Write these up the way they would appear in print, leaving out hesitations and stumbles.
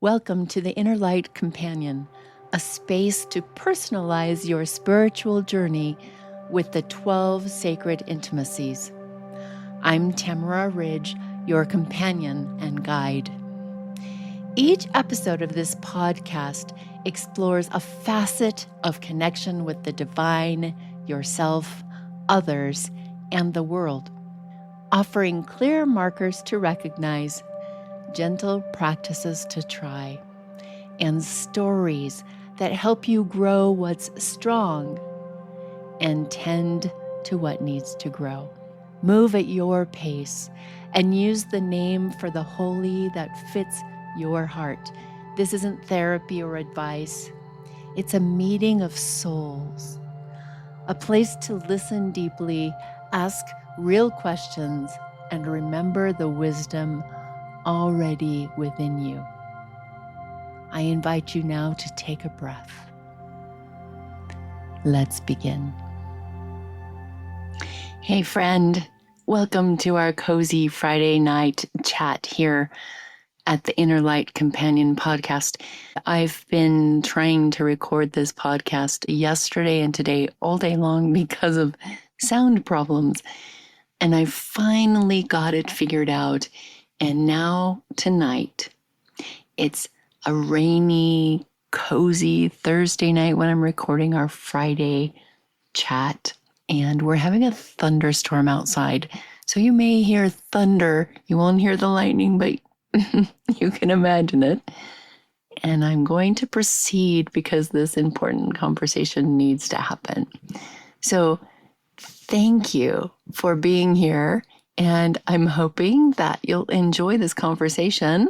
Welcome to the Inner Light Companion, a space to personalize your spiritual journey with the 12 Sacred Intimacies. I'm Tamara Ridge, your companion and guide. Each episode of this podcast explores a facet of connection with the divine, yourself, others, and the world, offering clear markers to recognize, gentle practices to try, and stories that help you grow what's strong and tend to what needs to grow. Move at your pace and use the name for the holy that fits your heart. This isn't therapy or advice. It's a meeting of souls, a place to listen deeply, ask real questions, and remember the wisdom already within you. I invite you now to take a breath. Let's begin. Hey friend, welcome to our cozy Friday night chat here at the Inner Light Companion podcast. I've been trying to record this podcast yesterday and today all day long because of sound problems, and I finally got it figured out. And now tonight, it's a rainy, cozy Thursday night when I'm recording our Friday chat. And we're having a thunderstorm outside. So you may hear thunder. You won't hear the lightning, but you can imagine it. And I'm going to proceed because this important conversation needs to happen. So thank you for being here. And I'm hoping that you'll enjoy this conversation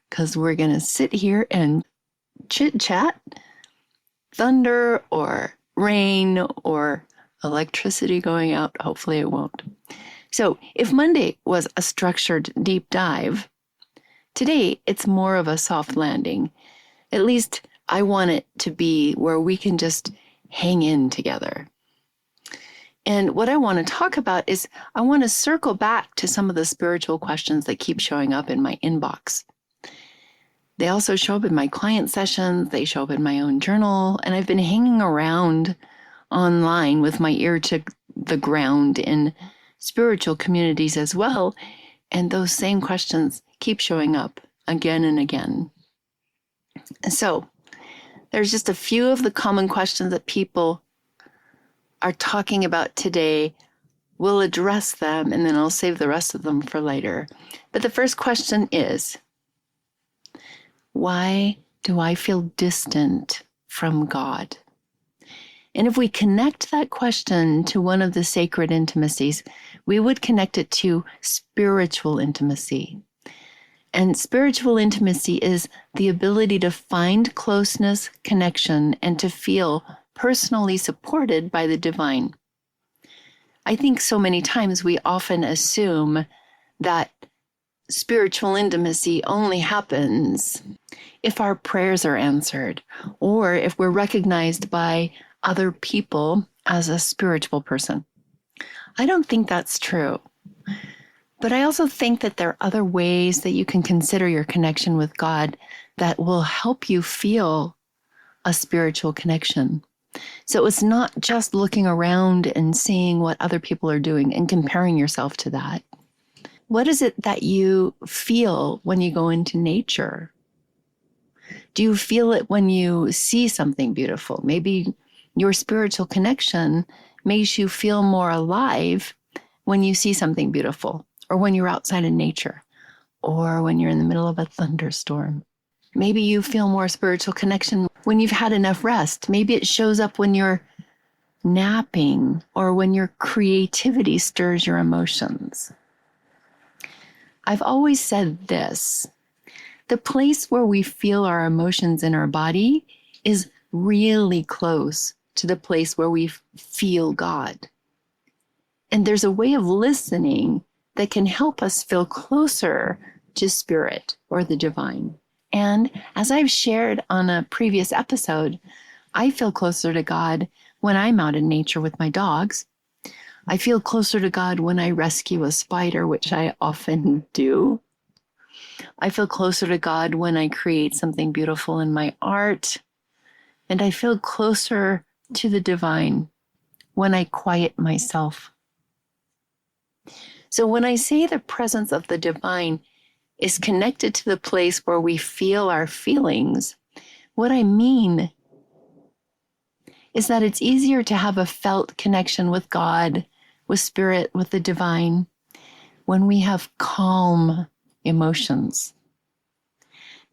because we're going to sit here and chit chat, thunder or rain or electricity going out. Hopefully it won't. So if Monday was a structured deep dive, today it's more of a soft landing. At least I want it to be where we can just hang in together. And what I want to talk about is I want to circle back to some of the spiritual questions that keep showing up in my inbox. They also show up in my client sessions. They show up in my own journal. And I've been hanging around online with my ear to the ground in spiritual communities as well. And those same questions keep showing up again and again. And so there's just a few of the common questions that people are talking about today. We'll address them and then I'll save the rest of them for later. But the first question is, why do I feel distant from God? And if we connect that question to one of the sacred intimacies, we would connect it to spiritual intimacy. And spiritual intimacy is the ability to find closeness, connection, and to feel personally supported by the divine. I think so many times we often assume that spiritual intimacy only happens if our prayers are answered or if we're recognized by other people as a spiritual person. I don't think that's true. But I also think that there are other ways that you can consider your connection with God that will help you feel a spiritual connection. So it's not just looking around and seeing what other people are doing and comparing yourself to that. What is it that you feel when you go into nature? Do you feel it when you see something beautiful? Maybe your spiritual connection makes you feel more alive when you see something beautiful, or when you're outside in nature, or when you're in the middle of a thunderstorm. Maybe you feel more spiritual connection when you've had enough rest. Maybe it shows up when you're napping or when your creativity stirs your emotions. I've always said this: the place where we feel our emotions in our body is really close to the place where we feel God. And there's a way of listening that can help us feel closer to spirit or the divine. And as I've shared on a previous episode, I feel closer to God when I'm out in nature with my dogs. I feel closer to God when I rescue a spider, which I often do. I feel closer to God when I create something beautiful in my art. And I feel closer to the divine when I quiet myself. So when I say the presence of the divine is connected to the place where we feel our feelings, what I mean is that it's easier to have a felt connection with God, with spirit, with the divine, when we have calm emotions.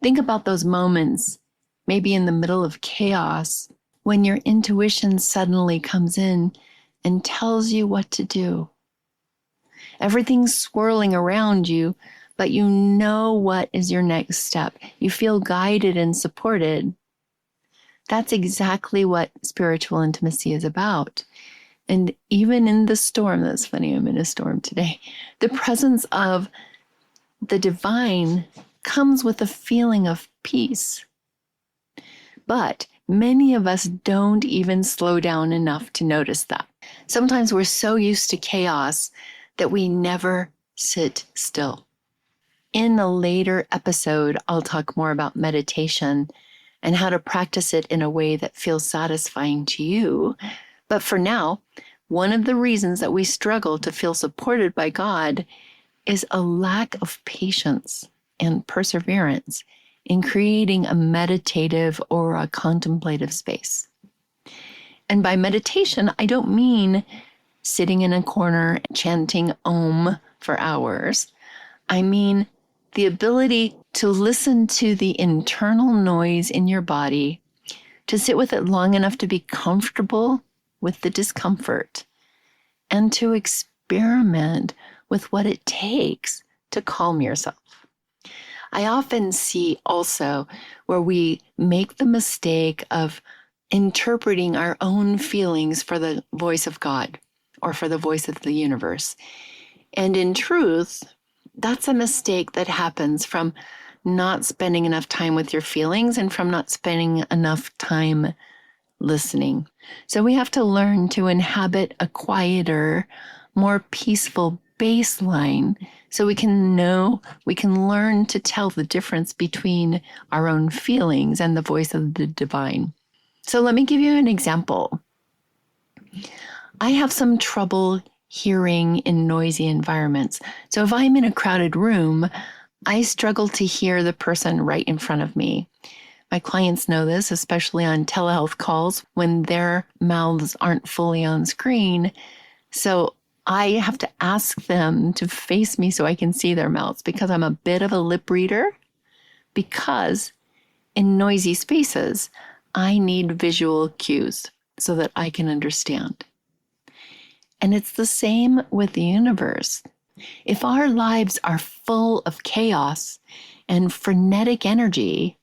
Think about those moments, maybe in the middle of chaos, when your intuition suddenly comes in and tells you what to do. Everything's swirling around you, but you know what is your next step. You feel guided and supported. That's exactly what spiritual intimacy is about. And even in the storm, that's funny, I'm in a storm today, the presence of the divine comes with a feeling of peace. But many of us don't even slow down enough to notice that. Sometimes we're so used to chaos that we never sit still. In a later episode, I'll talk more about meditation and how to practice it in a way that feels satisfying to you. But for now, one of the reasons that we struggle to feel supported by God is a lack of patience and perseverance in creating a meditative or a contemplative space. And by meditation, I don't mean sitting in a corner chanting Om for hours. I mean the ability to listen to the internal noise in your body, to sit with it long enough to be comfortable with the discomfort, and to experiment with what it takes to calm yourself. I often see also where we make the mistake of interpreting our own feelings for the voice of God or for the voice of the universe. And in truth, that's a mistake that happens from not spending enough time with your feelings and from not spending enough time listening. So we have to learn to inhabit a quieter, more peaceful baseline so we can learn to tell the difference between our own feelings and the voice of the divine. So let me give you an example. I have some trouble hearing in noisy environments. So if I'm in a crowded room, I struggle to hear the person right in front of me. My clients know this, especially on telehealth calls when their mouths aren't fully on screen. So I have to ask them to face me so I can see their mouths because I'm a bit of a lip reader. Because in noisy spaces, I need visual cues so that I can understand. And it's the same with the universe. If our lives are full of chaos and frenetic energy,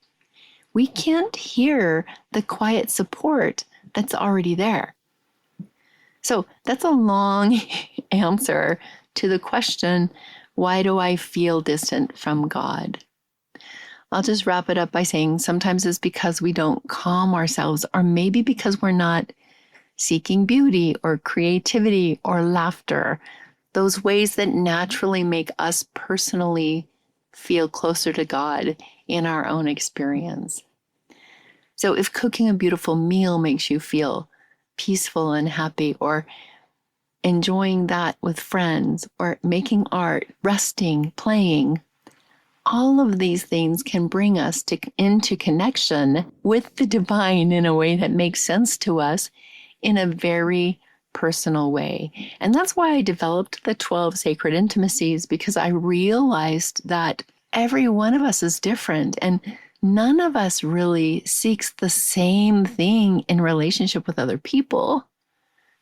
we can't hear the quiet support that's already there. So that's a long answer to the question, why do I feel distant from God? I'll just wrap it up by saying sometimes it's because we don't calm ourselves, or maybe because we're not seeking beauty or creativity or laughter, those ways that naturally make us personally feel closer to God in our own experience. So if cooking a beautiful meal makes you feel peaceful and happy, or enjoying that with friends, or making art, resting, playing, all of these things can bring us into connection with the divine in a way that makes sense to us in a very personal way. And that's why I developed the 12 Sacred Intimacies, because I realized that every one of us is different and none of us really seeks the same thing in relationship with other people.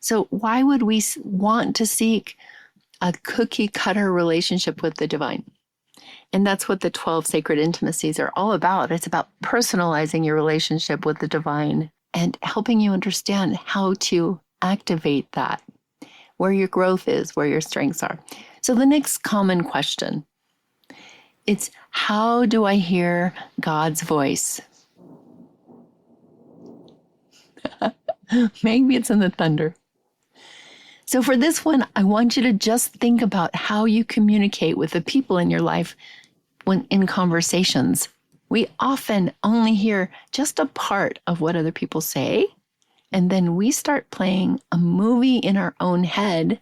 So why would we want to seek a cookie cutter relationship with the divine? And that's what the 12 Sacred Intimacies are all about. It's about personalizing your relationship with the divine and helping you understand how to activate that, where your growth is, where your strengths are. So the next common question, it's how do I hear God's voice? Maybe it's in the thunder. So for this one, I want you to just think about how you communicate with the people in your life when in conversations, we often only hear just a part of what other people say, and then we start playing a movie in our own head,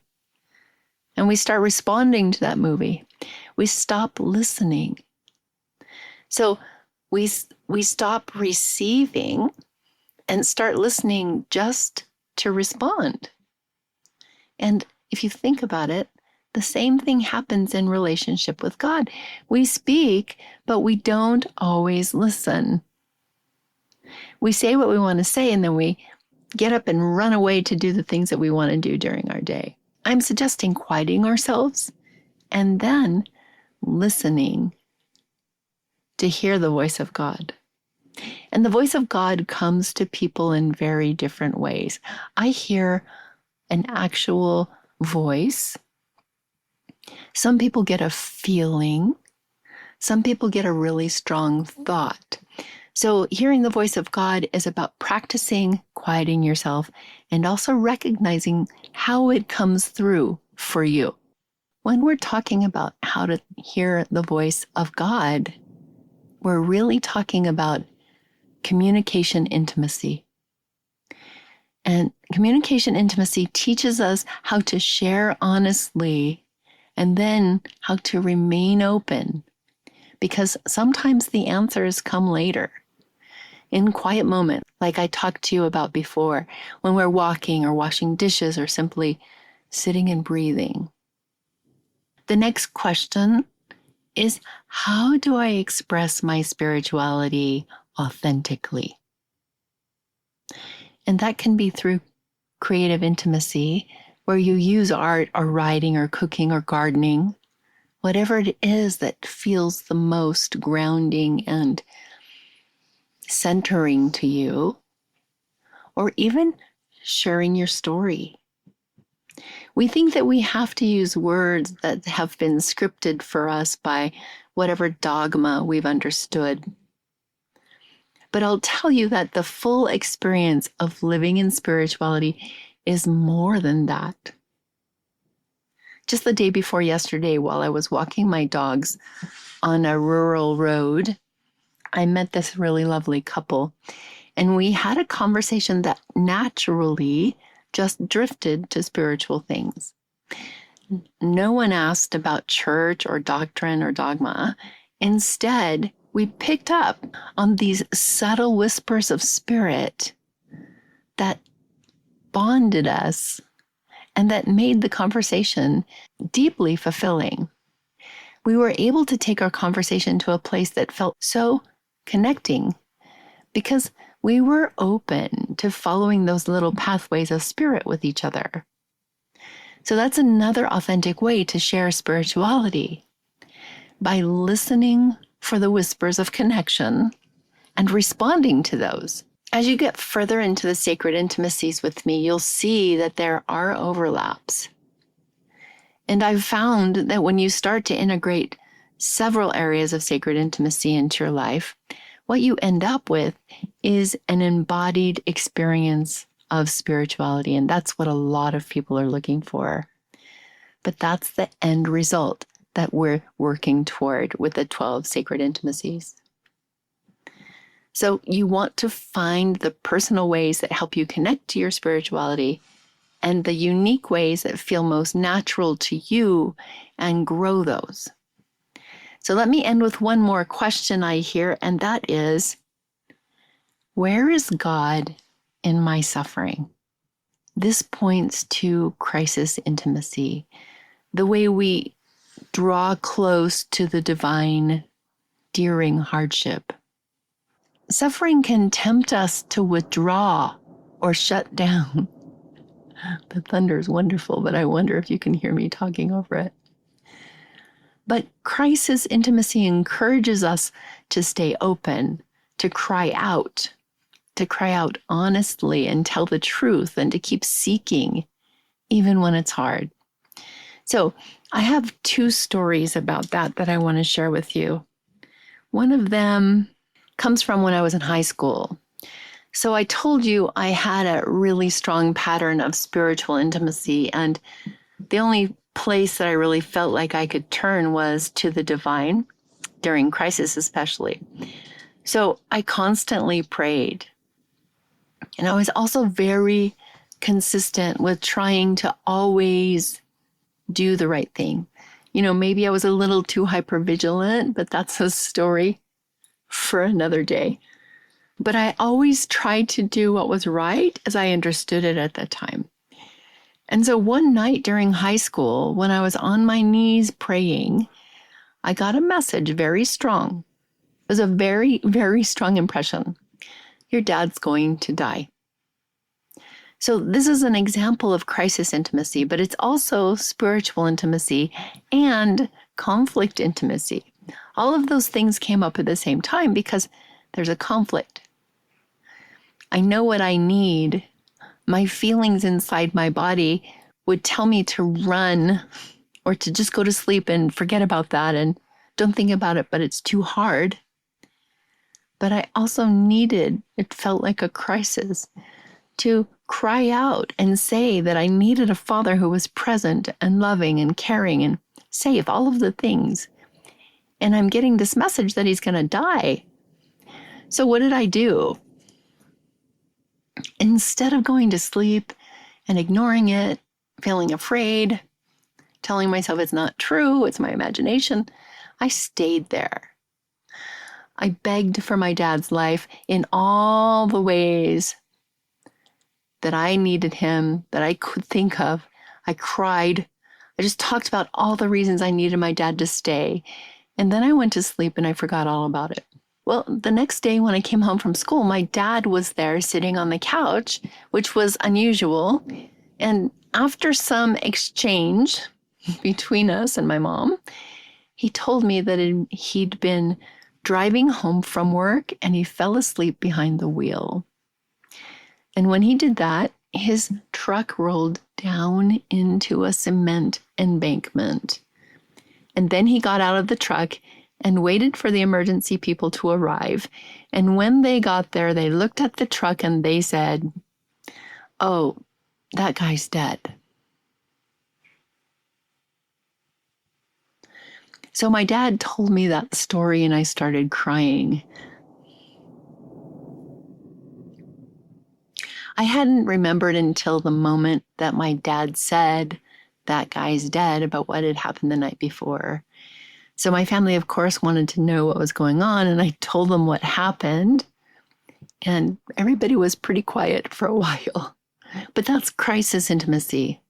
and we start responding to that movie. We stop listening. So we stop receiving and start listening just to respond. And if you think about it, the same thing happens in relationship with God. We speak, but we don't always listen. We say what we want to say, and then we get up and run away to do the things that we want to do during our day. I'm suggesting quieting ourselves and then listening to hear the voice of God. And the voice of God comes to people in very different ways. I hear an actual voice. Some people get a feeling. Some people get a really strong thought. So hearing the voice of God is about practicing quieting yourself and also recognizing how it comes through for you. When we're talking about how to hear the voice of God, we're really talking about communication intimacy. And communication intimacy teaches us how to share honestly and then how to remain open, because sometimes the answers come later in quiet moments, like I talked to you about before, when we're walking or washing dishes or simply sitting and breathing. The next question is, how do I express my spirituality authentically? And that can be through creative intimacy, where you use art or writing or cooking or gardening, whatever it is that feels the most grounding and centering to you, or even sharing your story. We think that we have to use words that have been scripted for us by whatever dogma we've understood. But I'll tell you that the full experience of living in spirituality is more than that. Just the day before yesterday, while I was walking my dogs on a rural road, I met this really lovely couple, and we had a conversation that naturally just drifted to spiritual things. No one asked about church or doctrine or dogma. Instead, we picked up on these subtle whispers of spirit that bonded us and that made the conversation deeply fulfilling. We were able to take our conversation to a place that felt so connecting because we were open to following those little pathways of spirit with each other. So that's another authentic way to share spirituality, by listening for the whispers of connection and responding to those. As you get further into the sacred intimacies with me, you'll see that there are overlaps. And I've found that when you start to integrate several areas of sacred intimacy into your life, what you end up with is an embodied experience of spirituality. And that's what a lot of people are looking for. But that's the end result that we're working toward with the 12 sacred intimacies. So you want to find the personal ways that help you connect to your spirituality and the unique ways that feel most natural to you and grow those. So let me end with one more question I hear, and that is, where is God in my suffering? This points to crisis intimacy, the way we draw close to the divine during hardship. Suffering can tempt us to withdraw or shut down. The thunder is wonderful, but I wonder if you can hear me talking over it. But crisis intimacy encourages us to stay open, to cry out honestly and tell the truth, and to keep seeking, even when it's hard. So I have two stories about that I want to share with you. One of them comes from when I was in high school. So I told you I had a really strong pattern of spiritual intimacy, and the only place that I really felt like I could turn was to the divine. during crisis especially. So I constantly prayed. And I was also very consistent with trying to always do the right thing. Maybe I was a little too hypervigilant, but that's a story for another day. But I always tried to do what was right as I understood it at that time. And so one night during high school, when I was on my knees praying, I got a message very strong. It was a very, very strong impression. Your dad's going to die. So this is an example of crisis intimacy, but it's also spiritual intimacy and conflict intimacy. All of those things came up at the same time because there's a conflict. I know what I need. My feelings inside my body would tell me to run or to just go to sleep and forget about that and don't think about it, but it's too hard. But I also it felt like a crisis, to cry out and say that I needed a father who was present and loving and caring and safe, all of the things. And I'm getting this message that he's going to die. So what did I do? Instead of going to sleep and ignoring it, feeling afraid, telling myself it's not true, it's my imagination, I stayed there. I begged for my dad's life in all the ways that I needed him, that I could think of. I cried. I just talked about all the reasons I needed my dad to stay. And then I went to sleep and I forgot all about it. Well, the next day when I came home from school, my dad was there sitting on the couch, which was unusual. And after some exchange between us and my mom, he told me that he'd been driving home from work and he fell asleep behind the wheel. And when he did that, his truck rolled down into a cement embankment. And then he got out of the truck and waited for the emergency people to arrive. And when they got there, they looked at the truck and they said, "Oh, that guy's dead." So my dad told me that story and I started crying. I hadn't remembered until the moment that my dad said, "That guy's dead," about what had happened the night before. So my family, of course, wanted to know what was going on, and I told them what happened. And everybody was pretty quiet for a while. But that's crisis intimacy.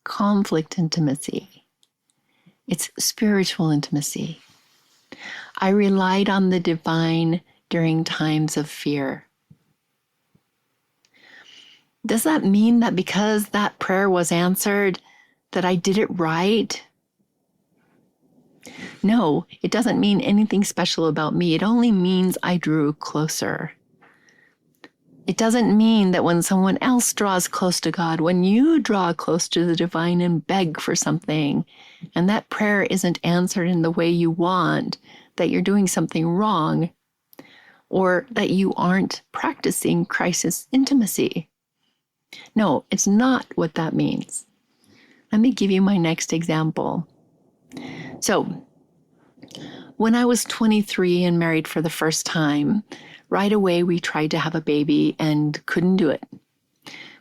Conflict intimacy. It's spiritual intimacy. I relied on the divine during times of fear. Does that mean that because that prayer was answered, that I did it right? No, it doesn't mean anything special about me. It only means I drew closer. It doesn't mean that when someone else draws close to God, when you draw close to the divine and beg for something, and that prayer isn't answered in the way you want, that you're doing something wrong, or that you aren't practicing crisis intimacy. No, it's not what that means. Let me give you my next example. So, when I was 23 and married for the first time, right away we tried to have a baby and couldn't do it.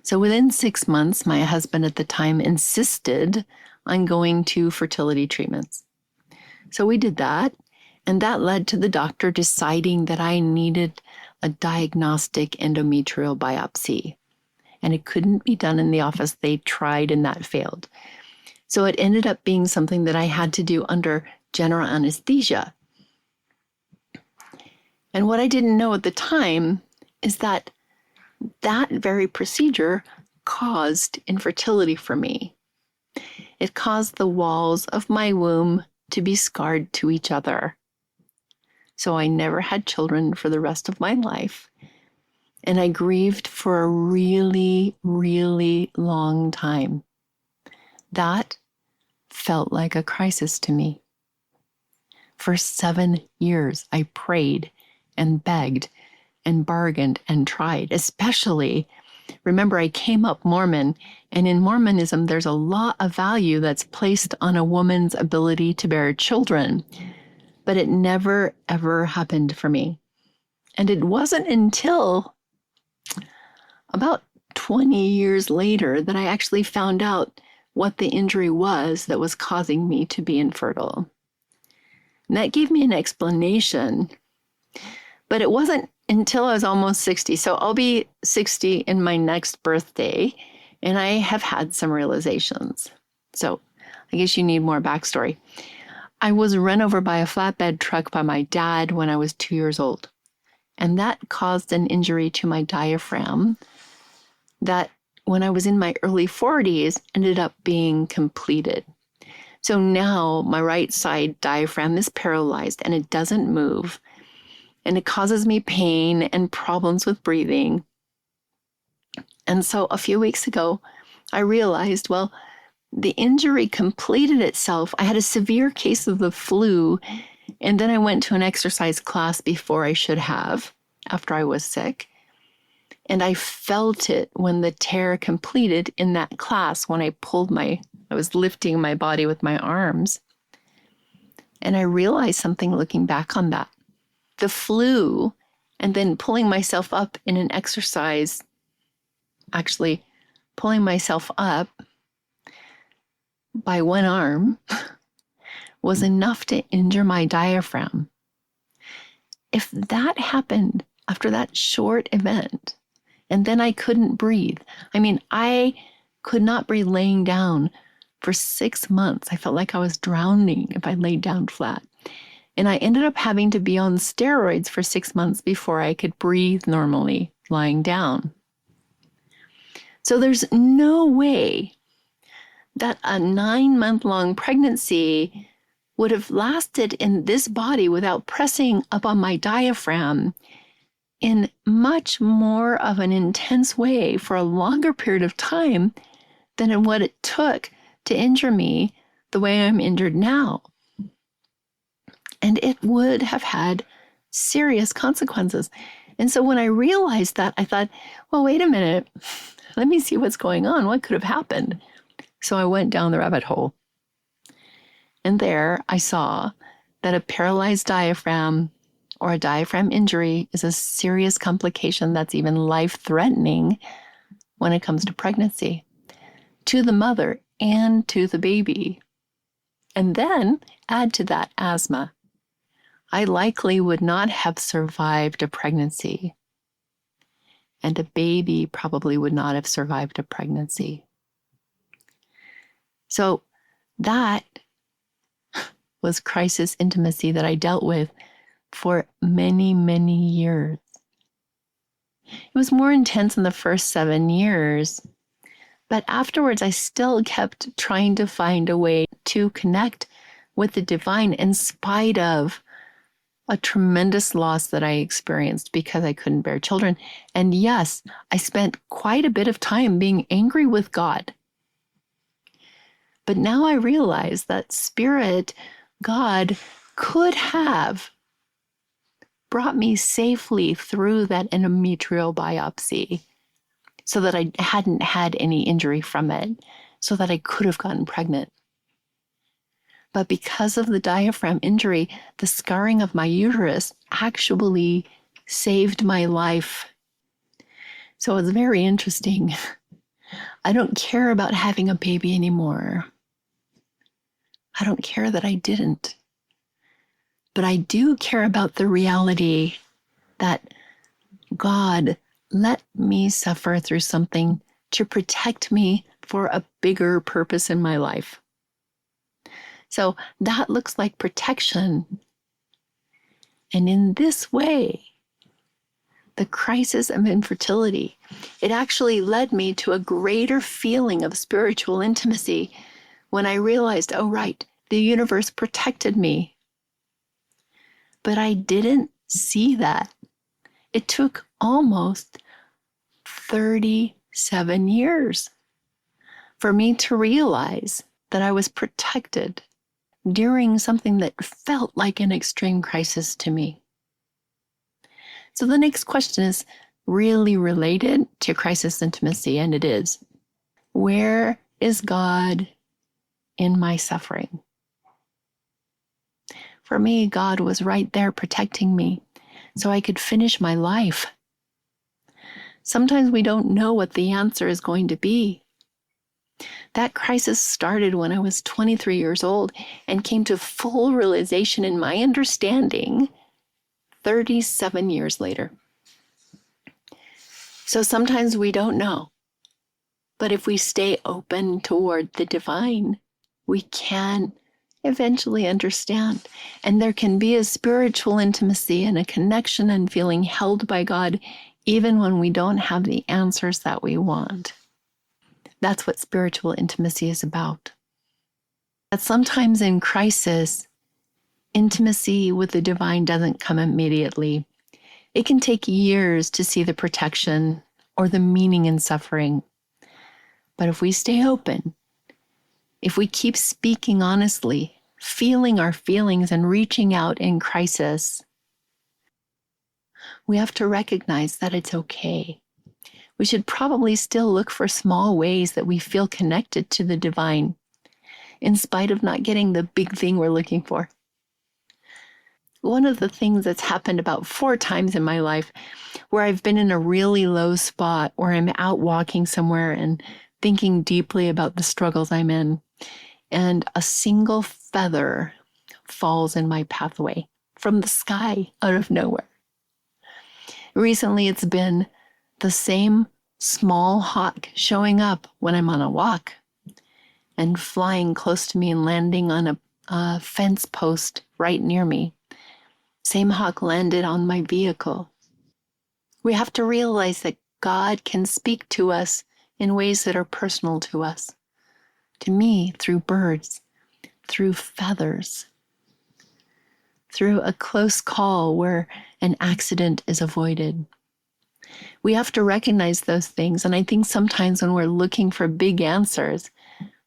So within 6 months, my husband at the time insisted on going to fertility treatments. So we did that, and that led to the doctor deciding that I needed a diagnostic endometrial biopsy. And it couldn't be done in the office. They tried and that failed. So it ended up being something that I had to do under general anesthesia. And what I didn't know at the time is that that very procedure caused infertility for me. It caused the walls of my womb to be scarred to each other. So I never had children for the rest of my life. And I grieved for a really, really long time. That felt like a crisis to me. For 7 years, I prayed and begged and bargained and tried, especially Remember, I came up Mormon, and in Mormonism, there's a lot of value that's placed on a woman's ability to bear children. But it never, ever happened for me. And it wasn't until about 20 years later that I actually found out what the injury was that was causing me to be infertile. And that gave me an explanation. But it wasn't until I was almost 60. So I'll be 60 in my next birthday, and I have had some realizations. So I guess you need more backstory. I was run over by a flatbed truck by my dad when I was 2 years old. And that caused an injury to my diaphragm that, when I was in my early 40s, ended up being completed. So now my right side diaphragm is paralyzed and it doesn't move. And it causes me pain and problems with breathing. And so a few weeks ago, I realized, well, the injury completed itself. I had a severe case of the flu, and then I went to an exercise class before I should have, after I was sick. And I felt it when the tear completed in that class, when I was lifting my body with my arms. And I realized something looking back on that. The flu, and then pulling myself up in an exercise, actually pulling myself up by one arm, was enough to injure my diaphragm. If that happened after that short event, and then I couldn't breathe. I could not breathe laying down for 6 months. I felt like I was drowning if I laid down flat. And I ended up having to be on steroids for 6 months before I could breathe normally lying down. So there's no way that a 9-month-long pregnancy would have lasted in this body without pressing up on my diaphragm in much more of an intense way for a longer period of time than in what it took to injure me the way I'm injured now. And it would have had serious consequences. And so when I realized that, I thought, well, wait a minute, let me see what's going on. What could have happened? So I went down the rabbit hole. And there I saw that a paralyzed diaphragm or a diaphragm injury is a serious complication that's even life-threatening when it comes to pregnancy, to the mother and to the baby. And then add to that asthma. I likely would not have survived a pregnancy, and a baby probably would not have survived a pregnancy. So that was crisis intimacy that I dealt with for many, many years. It was more intense in the first 7 years, but afterwards I still kept trying to find a way to connect with the divine in spite of a tremendous loss that I experienced because I couldn't bear children. And yes, I spent quite a bit of time being angry with God. But now I realize that Spirit, God, could have brought me safely through that endometrial biopsy so that I hadn't had any injury from it, so that I could have gotten pregnant. But because of the diaphragm injury, the scarring of my uterus actually saved my life. So it's very interesting. I don't care about having a baby anymore. I don't care that I didn't. But I do care about the reality that God let me suffer through something to protect me for a bigger purpose in my life. So that looks like protection. And in this way, the crisis of infertility, it actually led me to a greater feeling of spiritual intimacy when I realized, oh, right, the universe protected me. But I didn't see that. It took almost 37 years for me to realize that I was protected during something that felt like an extreme crisis to me. So the next question is, really related to crisis intimacy, and it is. Where is God in my suffering? For me, God was right there protecting me so I could finish my life. Sometimes we don't know what the answer is going to be. That crisis started when I was 23 years old and came to full realization in my understanding 37 years later. So sometimes we don't know. But if we stay open toward the divine, we can eventually understand. And there can be a spiritual intimacy and a connection and feeling held by God, even when we don't have the answers that we want. That's what spiritual intimacy is about. But sometimes in crisis, intimacy with the divine doesn't come immediately. It can take years to see the protection or the meaning in suffering. But if we stay open, if we keep speaking honestly, feeling our feelings and reaching out in crisis, we have to recognize that it's okay. We should probably still look for small ways that we feel connected to the divine, in spite of not getting the big thing we're looking for. One of the things that's happened about 4 times in my life where I've been in a really low spot, where I'm out walking somewhere and thinking deeply about the struggles I'm in, and a single feather falls in my pathway from the sky out of nowhere. Recently, it's been the same small hawk showing up when I'm on a walk and flying close to me and landing on a fence post right near me. Same hawk landed on my vehicle. We have to realize that God can speak to us in ways that are personal to us. To me, through birds, through feathers, through a close call where an accident is avoided. We have to recognize those things. And I think sometimes when we're looking for big answers,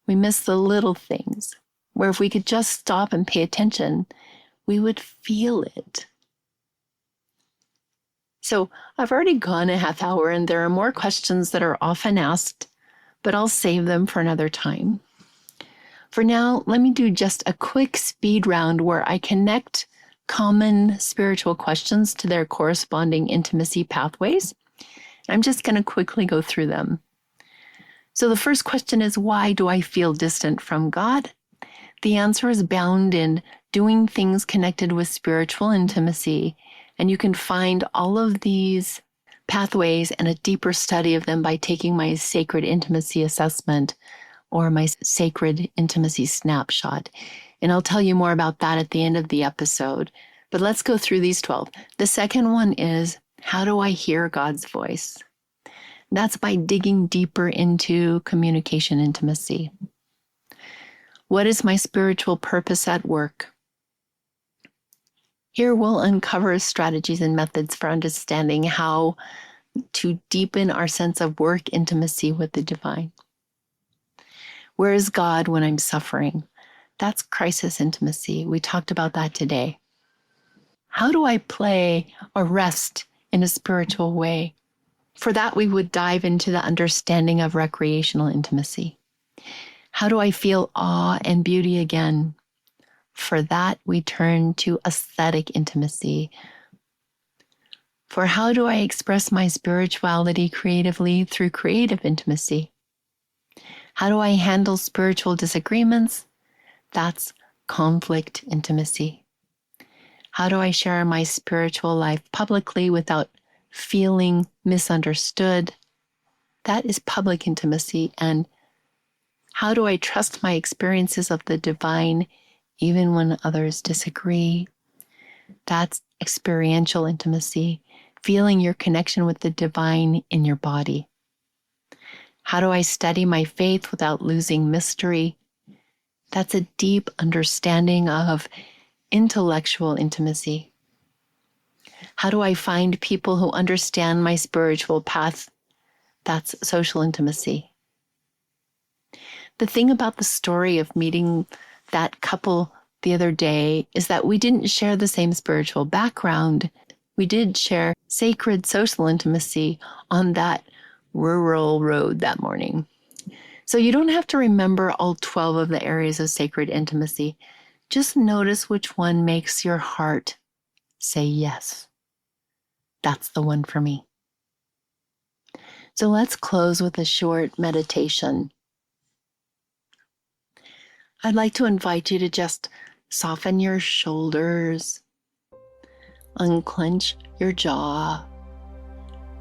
we miss the little things, where if we could just stop and pay attention, we would feel it. So I've already gone a half hour, and there are more questions that are often asked, but I'll save them for another time. For now, let me do just a quick speed round where I connect common spiritual questions to their corresponding intimacy pathways. I'm just going to quickly go through them. So the first question is, why do I feel distant from God? The answer is bound in doing things connected with spiritual intimacy. And you can find all of these pathways and a deeper study of them by taking my Sacred Intimacy Assessment or my Sacred Intimacy Snapshot. And I'll tell you more about that at the end of the episode. But let's go through these 12. The second one is, how do I hear God's voice? That's by digging deeper into communication intimacy. What is my spiritual purpose at work? Here we'll uncover strategies and methods for understanding how to deepen our sense of work intimacy with the divine. Where is God when I'm suffering? That's crisis intimacy. We talked about that today. How do I play or rest in a spiritual way? For that, we would dive into the understanding of recreational intimacy. How do I feel awe and beauty again? For that, we turn to aesthetic intimacy. For how do I express my spirituality creatively? Through creative intimacy. How do I handle spiritual disagreements? That's conflict intimacy. How do I share my spiritual life publicly without feeling misunderstood? That is public intimacy. And how do I trust my experiences of the divine even when others disagree? That's experiential intimacy, feeling your connection with the divine in your body. How do I study my faith without losing mystery? That's a deep understanding of intellectual intimacy. How do I find people who understand my spiritual path? That's social intimacy. The thing about the story of meeting that couple the other day is that we didn't share the same spiritual background. We did share sacred social intimacy on that rural road that morning. So you don't have to remember all 12 of the areas of sacred intimacy. Just notice which one makes your heart say yes. That's the one for me. So let's close with a short meditation. I'd like to invite you to just soften your shoulders, unclench your jaw,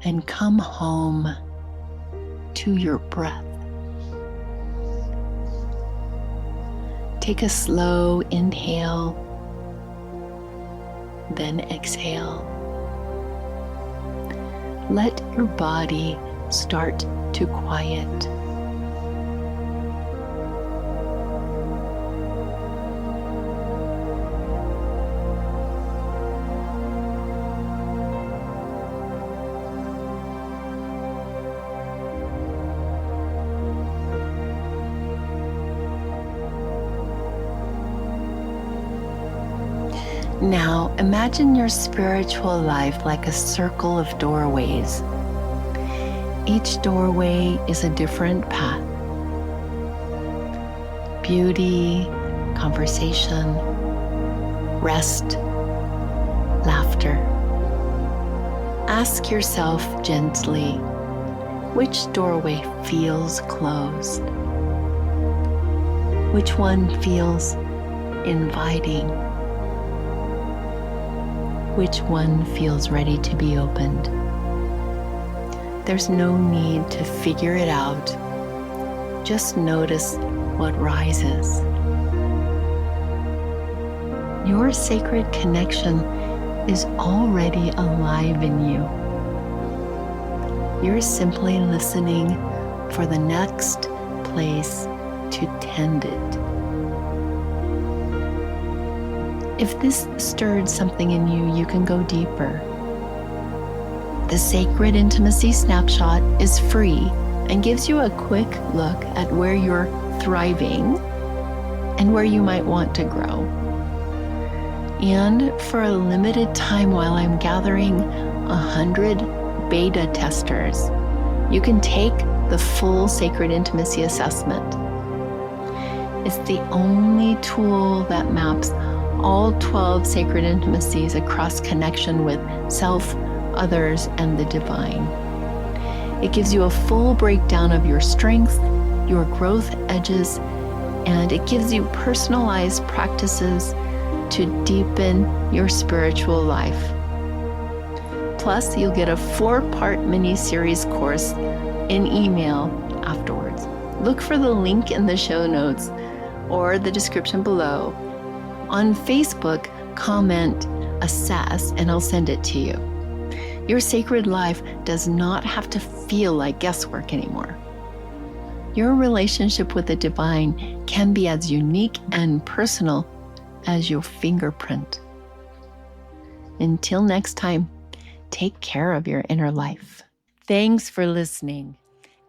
and come home to your breath. Take a slow inhale, then exhale. Let your body start to quiet. Now, imagine your spiritual life like a circle of doorways. Each doorway is a different path. Beauty, conversation, rest, laughter. Ask yourself gently, which doorway feels closed? Which one feels inviting? Which one feels ready to be opened? There's no need to figure it out. Just notice what rises. Your sacred connection is already alive in you. You're simply listening for the next place to tend it. If this stirred something in you, you can go deeper. The Sacred Intimacy Snapshot is free and gives you a quick look at where you're thriving and where you might want to grow. And for a limited time while I'm gathering 100 beta testers, you can take the full Sacred Intimacy Assessment. It's the only tool that maps all 12 sacred intimacies across connection with self, others, and the divine. It gives you a full breakdown of your strengths, your growth edges, and it gives you personalized practices to deepen your spiritual life. Plus, you'll get a 4-part mini-series course in email afterwards. Look for the link in the show notes or the description below. On Facebook, comment assess and I'll send it to you. Your sacred life does not have to feel like guesswork anymore. Your relationship with the divine can be as unique and personal as your fingerprint. Until next time, take care of your inner life. Thanks for listening.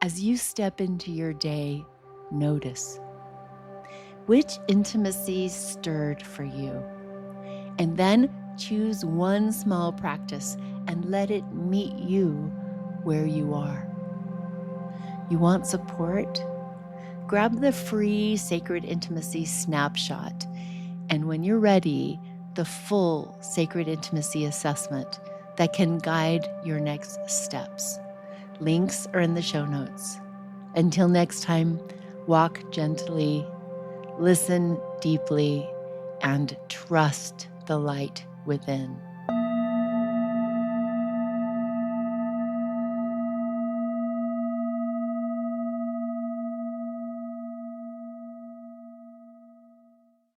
As you step into your day, notice which intimacies stirred for you, and then choose one small practice and let it meet you where you are. You want support? Grab the free Sacred Intimacy Snapshot, and when you're ready, the full Sacred Intimacy Assessment that can guide your next steps. Links are in the show notes. Until next time, walk gently, listen deeply, and trust the light within.